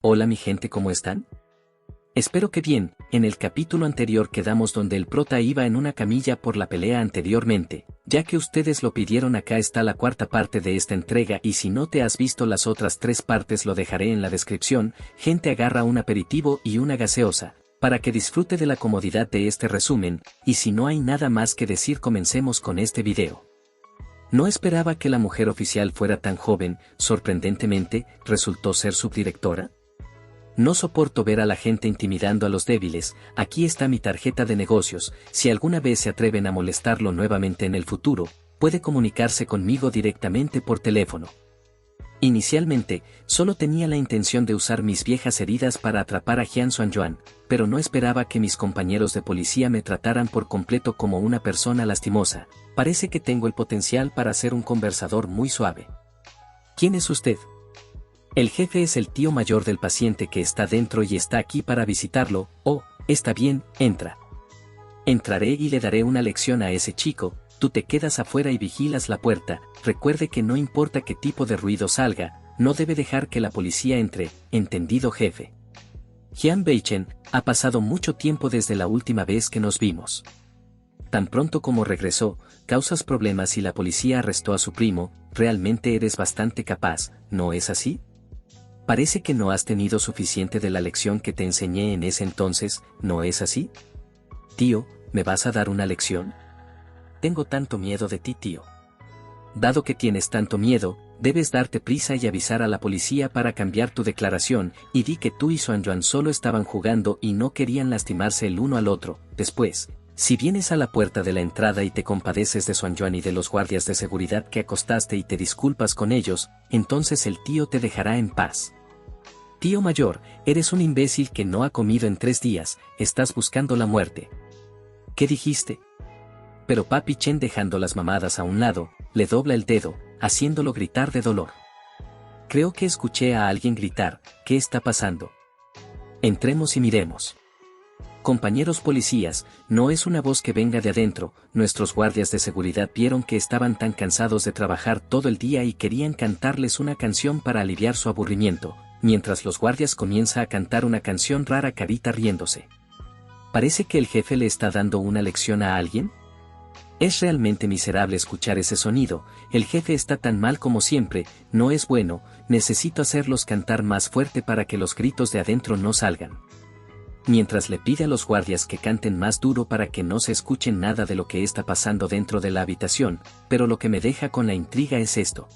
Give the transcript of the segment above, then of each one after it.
Hola mi gente, ¿cómo están? Espero que bien. En el capítulo anterior quedamos donde el prota iba en una camilla por la pelea anteriormente. Ya que ustedes lo pidieron, acá está la cuarta parte de esta entrega, y si no te has visto las otras tres partes lo dejaré en la descripción. Gente, agarra un aperitivo y una gaseosa, para que disfrute de la comodidad de este resumen, y si no hay nada más que decir, comencemos con este video. No esperaba que la mujer oficial fuera tan joven. Sorprendentemente, resultó ser subdirectora. No soporto ver a la gente intimidando a los débiles. Aquí está mi tarjeta de negocios. Si alguna vez se atreven a molestarlo nuevamente en el futuro, puede comunicarse conmigo directamente por teléfono. Inicialmente, solo tenía la intención de usar mis viejas heridas para atrapar a Hyun Sung-yuan, pero no esperaba que mis compañeros de policía me trataran por completo como una persona lastimosa. Parece que tengo el potencial para ser un conversador muy suave. ¿Quién es usted? El jefe es el tío mayor del paciente que está dentro y está aquí para visitarlo. Oh, está bien, entra. Entraré y le daré una lección a ese chico. Tú te quedas afuera y vigilas la puerta. Recuerde que no importa qué tipo de ruido salga, no debe dejar que la policía entre. ¿Entendido, jefe? Hyun Beichen, ha pasado mucho tiempo desde la última vez que nos vimos. Tan pronto como regresó, causas problemas y la policía arrestó a su primo. Realmente eres bastante capaz, ¿no es así? Parece que no has tenido suficiente de la lección que te enseñé en ese entonces, ¿no es así? Tío, ¿me vas a dar una lección? Tengo tanto miedo de ti, tío. Dado que tienes tanto miedo, debes darte prisa y avisar a la policía para cambiar tu declaración, y di que tú y Sung-yuan solo estaban jugando y no querían lastimarse el uno al otro. Después, si vienes a la puerta de la entrada y te compadeces de Sung-yuan y de los guardias de seguridad que acostaste y te disculpas con ellos, entonces el tío te dejará en paz. Tío mayor, eres un imbécil que no ha comido en 3 días, estás buscando la muerte. ¿Qué dijiste? Pero Papi Chen, dejando las mamadas a un lado, le dobla el dedo, haciéndolo gritar de dolor. Creo que escuché a alguien gritar. ¿Qué está pasando? Entremos y miremos. Compañeros policías, no es una voz que venga de adentro. Nuestros guardias de seguridad vieron que estaban tan cansados de trabajar todo el día y querían cantarles una canción para aliviar su aburrimiento, mientras los guardias comienza a cantar una canción rara, carita riéndose. ¿Parece que el jefe le está dando una lección a alguien? Es realmente miserable escuchar ese sonido. El jefe está tan mal como siempre. No es bueno. Necesito hacerlos cantar más fuerte para que los gritos de adentro no salgan. Mientras le pide a los guardias que canten más duro para que no se escuchen nada de lo que está pasando dentro de la habitación, pero lo que me deja con la intriga es esto.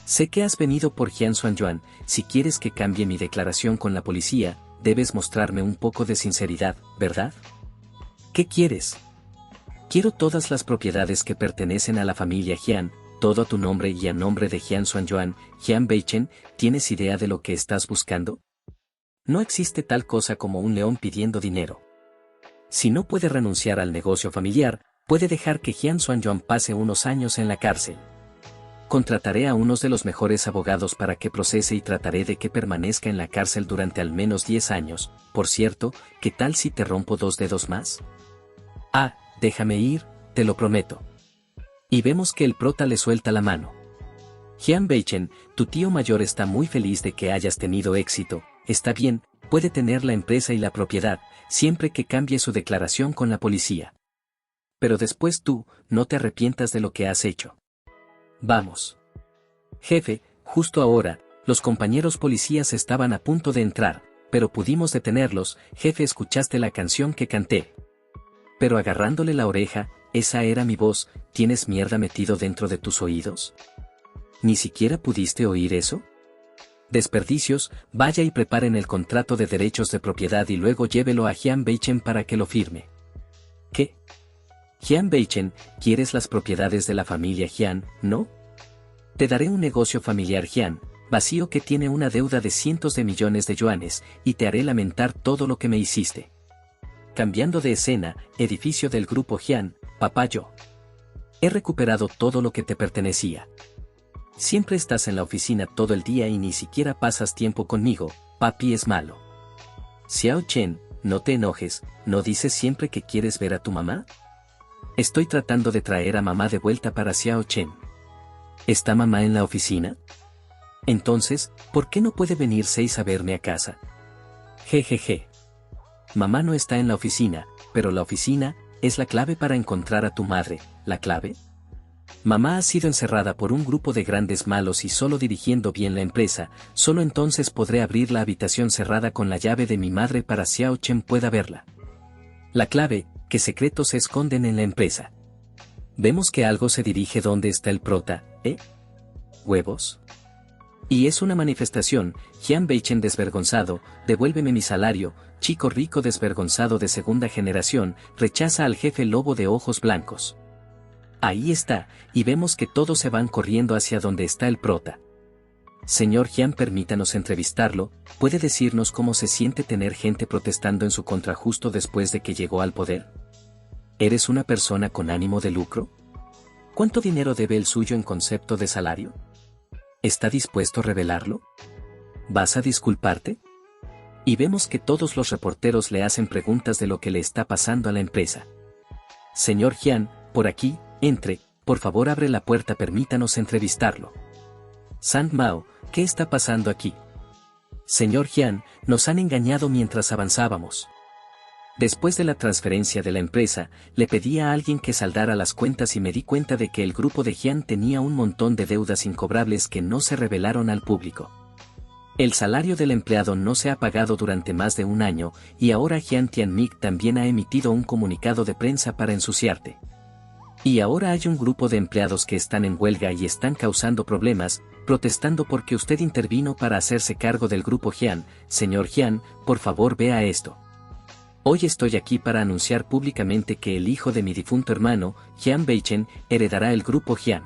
Sé que has venido por Hyun Sung-yuan. Si quieres que cambie mi declaración con la policía, debes mostrarme un poco de sinceridad, ¿verdad? ¿Qué quieres? Quiero todas las propiedades que pertenecen a la familia Hyun, todo a tu nombre y a nombre de Hyun Sung-yuan. Hyun Beichen, ¿tienes idea de lo que estás buscando? No existe tal cosa como un león pidiendo dinero. Si no puede renunciar al negocio familiar, puede dejar que Hyun Sung-yuan pase unos años en la cárcel. Contrataré a unos de los mejores abogados para que procese y trataré de que permanezca en la cárcel durante al menos 10 años. Por cierto, ¿qué tal si te rompo 2 dedos más? Ah, déjame ir, te lo prometo. Y vemos que el prota le suelta la mano. Hyun Beichen, tu tío mayor está muy feliz de que hayas tenido éxito. Está bien, puede tener la empresa y la propiedad, siempre que cambie su declaración con la policía. Pero después tú, no te arrepientas de lo que has hecho. Vamos. Jefe, justo ahora, los compañeros policías estaban a punto de entrar, pero pudimos detenerlos. Jefe, ¿escuchaste la canción que canté? Pero agarrándole la oreja, esa era mi voz. ¿Tienes mierda metido dentro de tus oídos? ¿Ni siquiera pudiste oír eso? Desperdicios, vaya y preparen el contrato de derechos de propiedad y luego llévelo a Hyun Beichen para que lo firme. ¿Qué? Hyun Beichen, ¿quieres las propiedades de la familia Hyun, no? Te daré un negocio familiar Hyun, vacío que tiene una deuda de cientos de millones de yuanes, y te haré lamentar todo lo que me hiciste. Cambiando de escena, edificio del grupo Hyun, papá yo. He recuperado todo lo que te pertenecía. Siempre estás en la oficina todo el día y ni siquiera pasas tiempo conmigo. Papi es malo. Xiao Chen, no te enojes, ¿no dices siempre que quieres ver a tu mamá? Estoy tratando de traer a mamá de vuelta para Xiao Chen. ¿Está mamá en la oficina? Entonces, ¿por qué no puede venir 6 a verme a casa? Jejeje. Mamá no está en la oficina, pero la oficina es la clave para encontrar a tu madre. ¿La clave? Mamá ha sido encerrada por un grupo de grandes malos y solo dirigiendo bien la empresa, solo entonces podré abrir la habitación cerrada con la llave de mi madre para Xiao Chen pueda verla. La clave, ¿qué secretos se esconden en la empresa? Vemos que algo se dirige donde está el prota, ¿eh? ¿Huevos? Y es una manifestación, Jian Beichen desvergonzado, devuélveme mi salario, chico rico desvergonzado de segunda generación, rechaza al jefe lobo de ojos blancos. Ahí está, y vemos que todos se van corriendo hacia donde está el prota. Señor Jian, permítanos entrevistarlo, ¿puede decirnos cómo se siente tener gente protestando en su contra justo después de que llegó al poder? ¿Eres una persona con ánimo de lucro? ¿Cuánto dinero debe el suyo en concepto de salario? ¿Está dispuesto a revelarlo? ¿Vas a disculparte? Y vemos que todos los reporteros le hacen preguntas de lo que le está pasando a la empresa. Señor Jian, por aquí, entre, por favor abre la puerta, permítanos entrevistarlo. Sang Mao, ¿qué está pasando aquí? Señor Jian, nos han engañado mientras avanzábamos. Después de la transferencia de la empresa, le pedí a alguien que saldara las cuentas y me di cuenta de que el grupo de Jian tenía un montón de deudas incobrables que no se revelaron al público. El salario del empleado no se ha pagado durante más de un año, y ahora Jian Tianming también ha emitido un comunicado de prensa para ensuciarte. Y ahora hay un grupo de empleados que están en huelga y están causando problemas, protestando porque usted intervino para hacerse cargo del grupo Jian. Señor Jian, por favor vea esto. Hoy estoy aquí para anunciar públicamente que el hijo de mi difunto hermano, Jian Beichen, heredará el grupo Jian.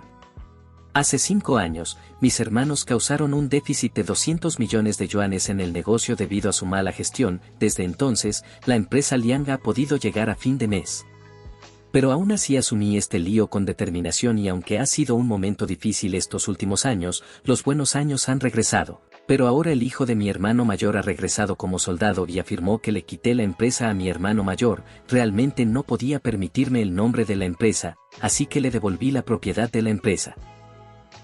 Hace 5 años, mis hermanos causaron un déficit de 200 millones de yuanes en el negocio debido a su mala gestión. Desde entonces, la empresa Liang ha podido llegar a fin de mes. Pero aún así asumí este lío con determinación y aunque ha sido un momento difícil estos últimos años, los buenos años han regresado. Pero ahora el hijo de mi hermano mayor ha regresado como soldado y afirmó que le quité la empresa a mi hermano mayor. Realmente no podía permitirme el nombre de la empresa, así que le devolví la propiedad de la empresa.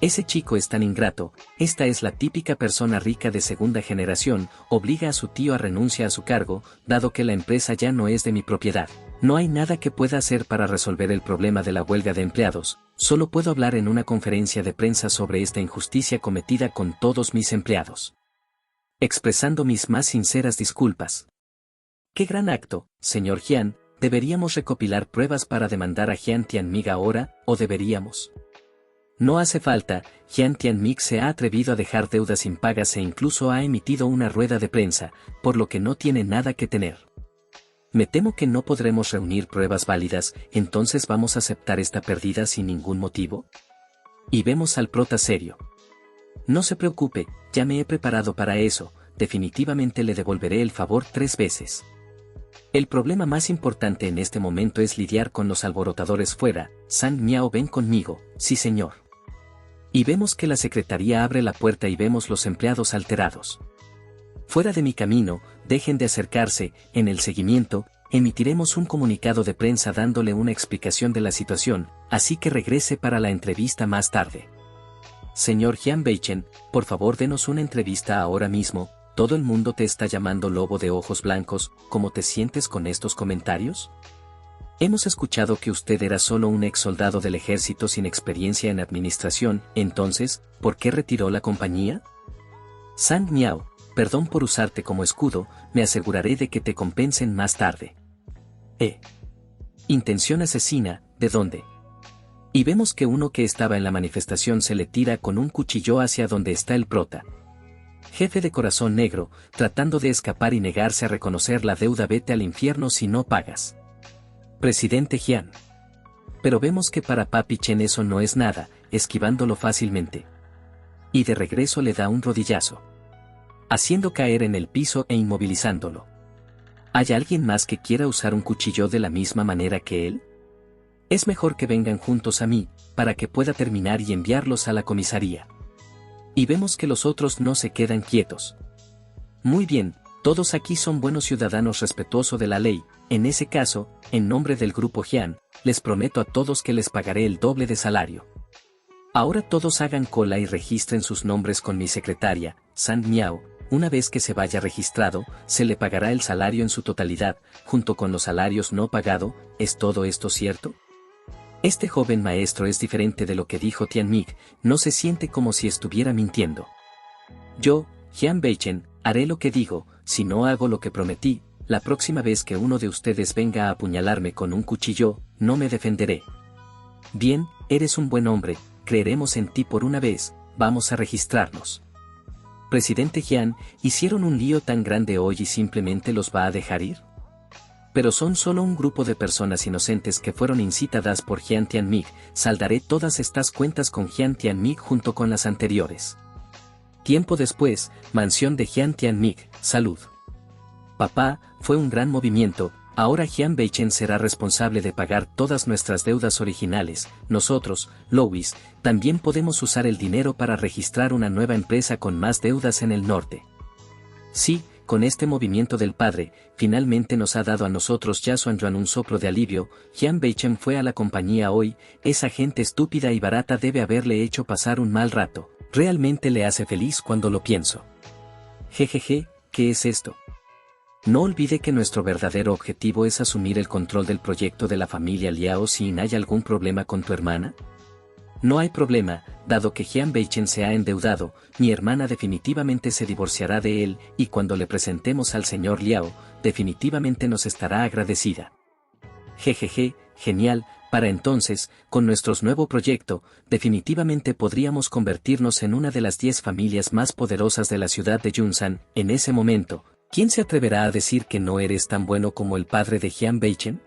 Ese chico es tan ingrato, esta es la típica persona rica de segunda generación, obliga a su tío a renunciar a su cargo, dado que la empresa ya no es de mi propiedad. No hay nada que pueda hacer para resolver el problema de la huelga de empleados, solo puedo hablar en una conferencia de prensa sobre esta injusticia cometida con todos mis empleados. Expresando mis más sinceras disculpas. ¡Qué gran acto, señor Jian! ¿Deberíamos recopilar pruebas para demandar a Jian Tianming ahora, o deberíamos? No hace falta, Jian Tianming se ha atrevido a dejar deudas impagas e incluso ha emitido una rueda de prensa, por lo que no tiene nada que temer. Me temo que no podremos reunir pruebas válidas, entonces vamos a aceptar esta pérdida sin ningún motivo. Y vemos al prota serio. No se preocupe, ya me he preparado para eso, definitivamente le devolveré el favor 3 veces. El problema más importante en este momento es lidiar con los alborotadores fuera. Sang Miao, ven conmigo. Sí, señor. Y vemos que la secretaría abre la puerta y vemos los empleados alterados. Fuera de mi camino, dejen de acercarse. En el seguimiento, emitiremos un comunicado de prensa dándole una explicación de la situación, así que regrese para la entrevista más tarde. Señor Jian Beichen, por favor denos una entrevista ahora mismo. Todo el mundo te está llamando lobo de ojos blancos. ¿Cómo te sientes con estos comentarios? Hemos escuchado que usted era solo un ex soldado del ejército sin experiencia en administración. Entonces, ¿por qué retiró la compañía? Sang Miao, perdón por usarte como escudo, me aseguraré de que te compensen más tarde. Intención asesina, ¿de dónde? Y vemos que uno que estaba en la manifestación se le tira con un cuchillo hacia donde está el prota. Jefe de corazón negro, tratando de escapar y negarse a reconocer la deuda, vete al infierno si no pagas. Presidente Jian. Pero vemos que para Papi Chen eso no es nada, esquivándolo fácilmente. Y de regreso le da un rodillazo, haciendo caer en el piso e inmovilizándolo. ¿Hay alguien más que quiera usar un cuchillo de la misma manera que él? Es mejor que vengan juntos a mí, para que pueda terminar y enviarlos a la comisaría. Y vemos que los otros no se quedan quietos. Muy bien, Todos aquí son buenos ciudadanos respetuosos de la ley. En ese caso, en nombre del grupo Jian, les prometo a todos que les pagaré el doble de salario. Ahora todos hagan cola y registren sus nombres con mi secretaria, San Miao. Una vez que se vaya registrado, se le pagará el salario en su totalidad, junto con los salarios no pagado. ¿Es todo esto cierto? Este joven maestro es diferente de lo que dijo Tianming, no se siente como si estuviera mintiendo. Yo, Jian Beichen, haré lo que digo. Si no hago lo que prometí, la próxima vez que uno de ustedes venga a apuñalarme con un cuchillo, no me defenderé. Bien, eres un buen hombre, creeremos en ti por una vez, vamos a registrarnos. Presidente Jian, ¿hicieron un lío tan grande hoy y simplemente los va a dejar ir? Pero son solo un grupo de personas inocentes que fueron incitadas por Jian Tianming, saldaré todas estas cuentas con Jian Tianming junto con las anteriores. Tiempo después, mansión de Jian Tianming, salud. Papá, fue un gran movimiento, ahora Jian Beichen será responsable de pagar todas nuestras deudas originales. Nosotros, Louis, también podemos usar el dinero para registrar una nueva empresa con más deudas en el norte. Sí, con este movimiento del padre, finalmente nos ha dado a nosotros Yasuan Yuan un soplo de alivio. Jian Beichen fue a la compañía hoy, esa gente estúpida y barata debe haberle hecho pasar un mal rato. Realmente le hace feliz cuando lo pienso. Jejeje, ¿qué es esto? No olvide que nuestro verdadero objetivo es asumir el control del proyecto de la familia Liao. Si hay algún problema con tu hermana. No hay problema, dado que Jian Beichen se ha endeudado, mi hermana definitivamente se divorciará de él, y cuando le presentemos al señor Liao, definitivamente nos estará agradecida. Jejeje, genial. Para entonces, con nuestro nuevo proyecto, definitivamente podríamos convertirnos en una de las 10 familias más poderosas de la ciudad de Yunsan. En ese momento, ¿quién se atreverá a decir que no eres tan bueno como el padre de Jian Beichen?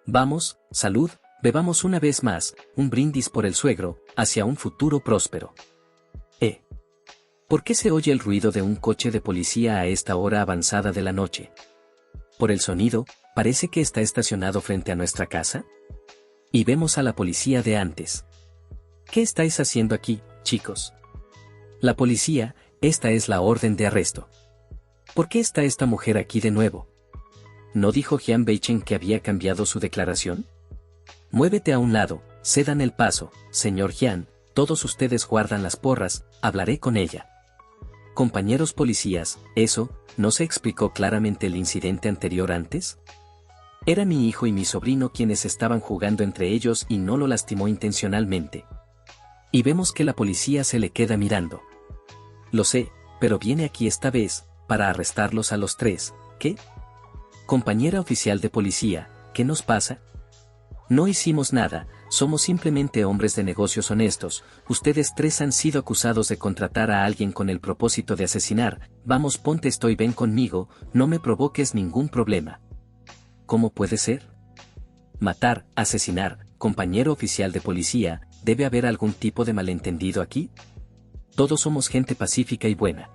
Vamos, salud, bebamos una vez más, un brindis por el suegro, hacia un futuro próspero. ¿Por qué se oye el ruido de un coche de policía a esta hora avanzada de la noche? Por el sonido, parece que está estacionado frente a nuestra casa. Y vemos a la policía de antes. ¿Qué estáis haciendo aquí, chicos? La policía, esta es la orden de arresto. ¿Por qué está esta mujer aquí de nuevo? ¿No dijo Jian Beichen que había cambiado su declaración? Muévete a un lado, cedan el paso, señor Jian, todos ustedes guardan las porras, hablaré con ella. Compañeros policías, ¿eso, no se explicó claramente el incidente anterior antes? Era mi hijo y mi sobrino quienes estaban jugando entre ellos y no lo lastimó intencionalmente. Y vemos que la policía se le queda mirando. Lo sé, pero viene aquí esta vez, para arrestarlos a los tres. ¿Qué? Compañera oficial de policía, ¿qué nos pasa? No hicimos nada, somos simplemente hombres de negocios honestos. Ustedes tres han sido acusados de contratar a alguien con el propósito de asesinar. Vamos, ponte, ven conmigo, no me provoques ningún problema. ¿Cómo puede ser? Matar, asesinar, compañero oficial de policía, ¿debe haber algún tipo de malentendido aquí? Todos somos gente pacífica y buena.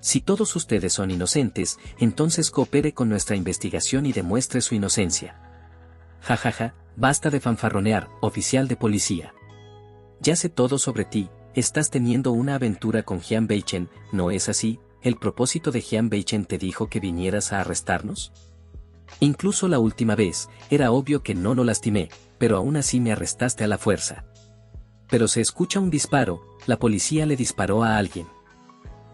Si todos ustedes son inocentes, entonces coopere con nuestra investigación y demuestre su inocencia. Jajaja, basta de fanfarronear, oficial de policía. Ya sé todo sobre ti, estás teniendo una aventura con Jian Beichen, ¿no es así? ¿El propósito de Jian Beichen te dijo que vinieras a arrestarnos? Incluso la última vez, era obvio que no lo lastimé, pero aún así me arrestaste a la fuerza. Pero se escucha un disparo, la policía le disparó a alguien.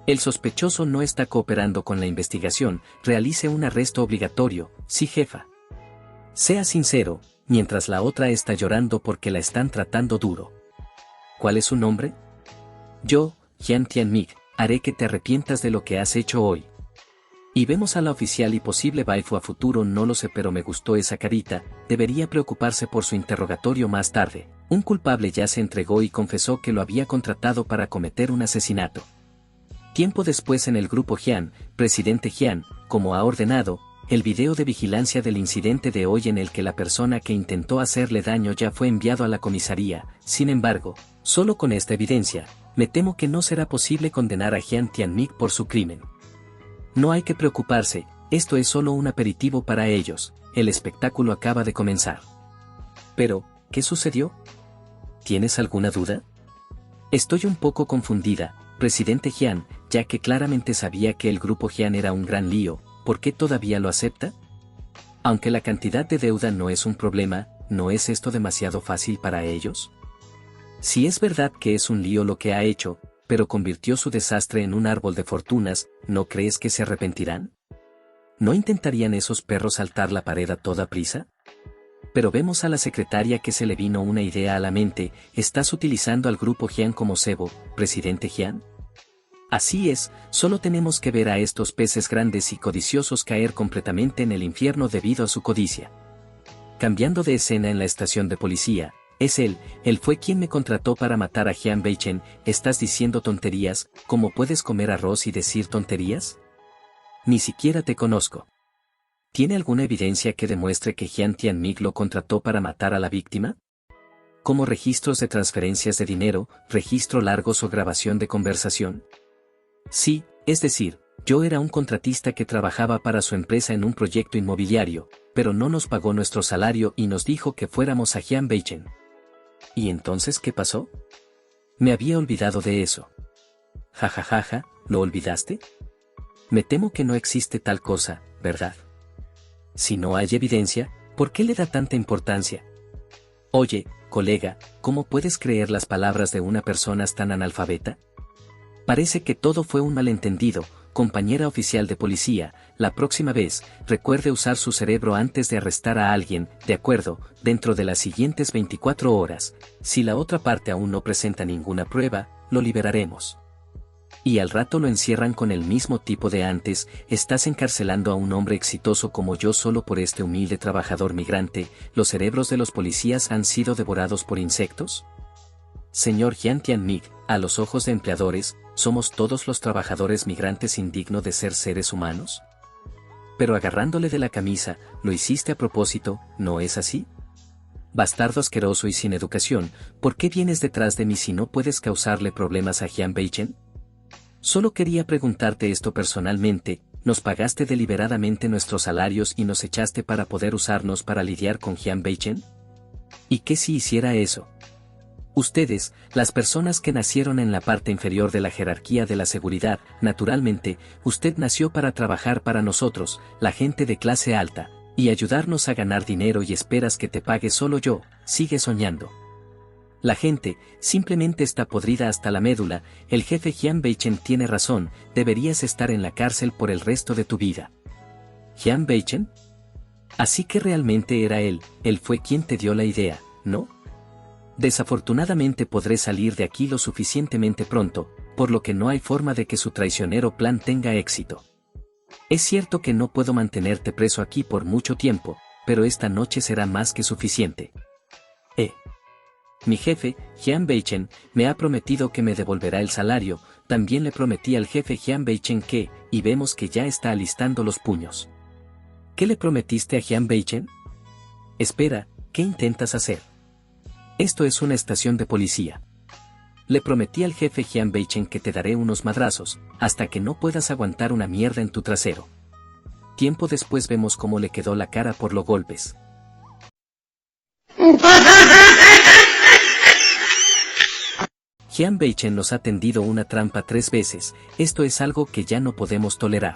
El sospechoso no está cooperando con la investigación, realice un arresto obligatorio, sí jefa. Sea sincero, mientras la otra está llorando porque la están tratando duro. ¿Cuál es su nombre? Yo, Jian Tianming, haré que te arrepientas de lo que has hecho hoy. Y vemos a la oficial y posible waifu a futuro, no lo sé, pero me gustó esa carita, debería preocuparse por su interrogatorio más tarde. Un culpable ya se entregó y confesó que lo había contratado para cometer un asesinato. Tiempo después en el grupo Jian, presidente Jian, como ha ordenado, el video de vigilancia del incidente de hoy en el que la persona que intentó hacerle daño ya fue enviado a la comisaría. Sin embargo, solo con esta evidencia, me temo que no será posible condenar a Jian Tianming por su crimen. No hay que preocuparse, esto es solo un aperitivo para ellos, el espectáculo acaba de comenzar. Pero, ¿qué sucedió? ¿Tienes alguna duda? Estoy un poco confundida, presidente Jian, ya que claramente sabía que el grupo Jian era un gran lío, ¿por qué todavía lo acepta? Aunque la cantidad de deuda no es un problema, ¿no es esto demasiado fácil para ellos? Si es verdad que es un lío lo que ha hecho, pero convirtió su desastre en un árbol de fortunas, ¿no crees que se arrepentirán? ¿No intentarían esos perros saltar la pared a toda prisa? Pero vemos a la secretaria que se le vino una idea a la mente. ¿Estás utilizando al grupo Jian como cebo, presidente Jian? Así es, solo tenemos que ver a estos peces grandes y codiciosos caer completamente en el infierno debido a su codicia. Cambiando de escena en la estación de policía, es él fue quien me contrató para matar a Jian Beichen. ¿Estás diciendo tonterías? ¿Cómo puedes comer arroz y decir tonterías? Ni siquiera te conozco. ¿Tiene alguna evidencia que demuestre que Jian Tianming lo contrató para matar a la víctima? ¿Como registros de transferencias de dinero, registro largos o grabación de conversación? Sí, es decir, yo era un contratista que trabajaba para su empresa en un proyecto inmobiliario, pero no nos pagó nuestro salario y nos dijo que fuéramos a Jian Beichen. ¿Y entonces qué pasó? Me había olvidado de eso. Jajajaja, ¿lo olvidaste? Me temo que no existe tal cosa, ¿verdad? Si no hay evidencia, ¿por qué le da tanta importancia? Oye, colega, ¿cómo puedes creer las palabras de una persona tan analfabeta? Parece que todo fue un malentendido, compañera oficial de policía. La próxima vez, recuerde usar su cerebro antes de arrestar a alguien, ¿de acuerdo? Dentro de las siguientes 24 horas, si la otra parte aún no presenta ninguna prueba, lo liberaremos. Y al rato lo encierran con el mismo tipo de antes. ¿Estás encarcelando a un hombre exitoso como yo solo por este humilde trabajador migrante? ¿Los cerebros de los policías han sido devorados por insectos? Señor Jian Tianming, a los ojos de empleadores, ¿somos todos los trabajadores migrantes indignos de ser seres humanos? Pero agarrándole de la camisa, lo hiciste a propósito, ¿no es así? Bastardo asqueroso y sin educación, ¿por qué vienes detrás de mí si no puedes causarle problemas a Jian Beichen? Solo quería preguntarte esto personalmente. Nos pagaste deliberadamente nuestros salarios y nos echaste para poder usarnos para lidiar con Jian Beichen. ¿Y qué si hiciera eso? Ustedes, las personas que nacieron en la parte inferior de la jerarquía de la seguridad, naturalmente, usted nació para trabajar para nosotros, la gente de clase alta, y ayudarnos a ganar dinero y esperas que te pague solo yo. Sigue soñando. La gente, simplemente está podrida hasta la médula. El jefe Jian Beichen tiene razón, deberías estar en la cárcel por el resto de tu vida. ¿Jian Beichen? Así que realmente era él fue quien te dio la idea, ¿no? Desafortunadamente podré salir de aquí lo suficientemente pronto, por lo que no hay forma de que su traicionero plan tenga éxito. Es cierto que no puedo mantenerte preso aquí por mucho tiempo, pero esta noche será más que suficiente. Mi jefe, Jian Beichen, me ha prometido que me devolverá el salario. También le prometí al jefe Jian Beichen que, y vemos que ya está alistando los puños. ¿Qué le prometiste a Jian Beichen? Espera, ¿qué intentas hacer? Esto es una estación de policía. Le prometí al jefe Jian Beichen que te daré unos madrazos, hasta que no puedas aguantar una mierda en tu trasero. Tiempo después vemos cómo le quedó la cara por los golpes. Jian Beichen nos ha tendido una trampa 3 veces, esto es algo que ya no podemos tolerar.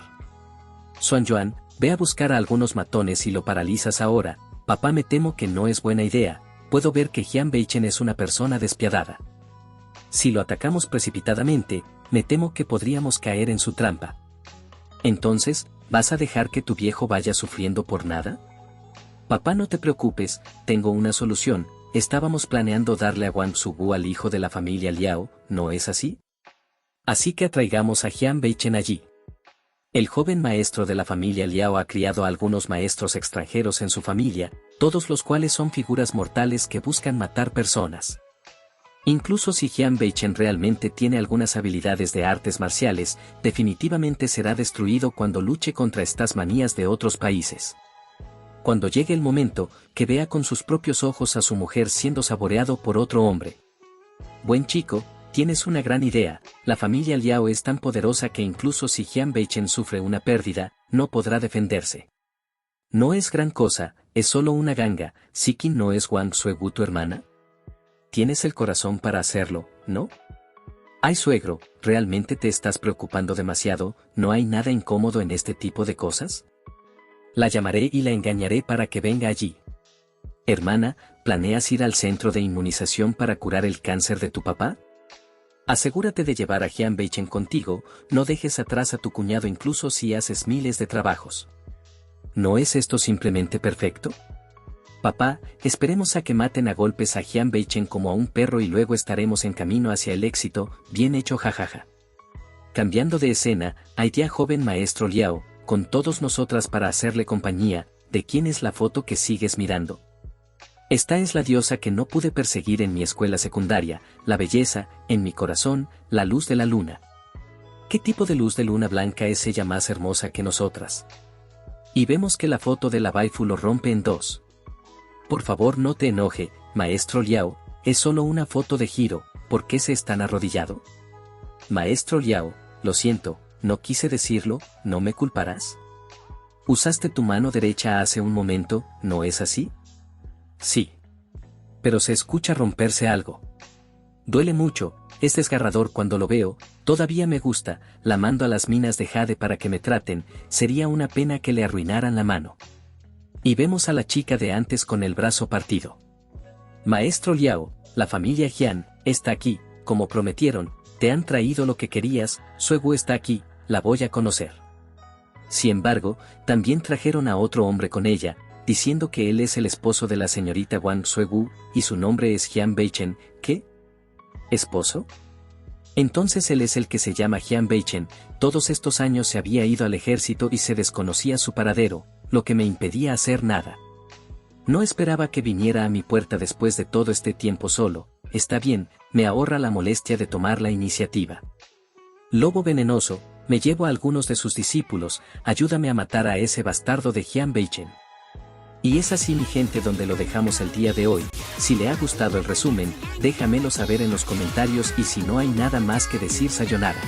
Xuan Yuan, ve a buscar a algunos matones y lo paralizas ahora. Papá, me temo que no es buena idea. Puedo ver que Jian Beichen es una persona despiadada. Si lo atacamos precipitadamente, me temo que podríamos caer en su trampa. Entonces, ¿vas a dejar que tu viejo vaya sufriendo por nada? Papá, no te preocupes, tengo una solución. Estábamos planeando darle a Wang Sugu al hijo de la familia Liao, ¿no es así? Así que atraigamos a Jian Beichen allí. El joven maestro de la familia Liao ha criado a algunos maestros extranjeros en su familia, todos los cuales son figuras mortales que buscan matar personas. Incluso si Jian Beichen realmente tiene algunas habilidades de artes marciales, definitivamente será destruido cuando luche contra estas manías de otros países. Cuando llegue el momento, que vea con sus propios ojos a su mujer siendo saboreado por otro hombre. Buen chico, tienes una gran idea. La familia Liao es tan poderosa que incluso si Jian Beichen sufre una pérdida, no podrá defenderse. No es gran cosa, es solo una ganga. ¿Sikin no es Wang Suegu tu hermana? Tienes el corazón para hacerlo, ¿no? Ay, suegro, ¿realmente te estás preocupando demasiado? ¿No hay nada incómodo en este tipo de cosas? La llamaré y la engañaré para que venga allí. Hermana, ¿planeas ir al centro de inmunización para curar el cáncer de tu papá? Asegúrate de llevar a Hyun Beichen contigo, no dejes atrás a tu cuñado incluso si haces miles de trabajos. ¿No es esto simplemente perfecto? Papá, esperemos a que maten a golpes a Hyun Beichen como a un perro y luego estaremos en camino hacia el éxito, bien hecho jajaja. Cambiando de escena, hay ya joven maestro Liao, con todos nosotras para hacerle compañía. ¿De quién es la foto que sigues mirando? Esta es la diosa que no pude perseguir en mi escuela secundaria, la belleza, en mi corazón, la luz de la luna. ¿Qué tipo de luz de luna blanca es ella más hermosa que nosotras? Y vemos que la foto de la waifu lo rompe en dos. Por favor no te enoje, maestro Liao, es solo una foto de Hiro, ¿por qué se están arrodillado? Maestro Liao, lo siento, no quise decirlo, ¿no me culparás? Usaste tu mano derecha hace un momento, ¿no es así? Sí. Pero se escucha romperse algo. Duele mucho, es desgarrador cuando lo veo, todavía me gusta, la mando a las minas de jade para que me traten, sería una pena que le arruinaran la mano. Y vemos a la chica de antes con el brazo partido. Maestro Liao, la familia Hyun, está aquí, como prometieron, te han traído lo que querías, Suegu está aquí, la voy a conocer. Sin embargo, también trajeron a otro hombre con ella, diciendo que él es el esposo de la señorita Wang Suegu, y su nombre es Hyun Beichen, ¿qué? ¿Esposo? Entonces él es el que se llama Hyun Beichen, todos estos años se había ido al ejército y se desconocía su paradero, lo que me impedía hacer nada. No esperaba que viniera a mi puerta después de todo este tiempo solo, está bien, me ahorra la molestia de tomar la iniciativa. Lobo venenoso, me llevo a algunos de sus discípulos, ayúdame a matar a ese bastardo de Hyun Beichen. Y es así mi gente donde lo dejamos el día de hoy. Si le ha gustado el resumen, déjamelo saber en los comentarios y si no hay nada más que decir sayonara.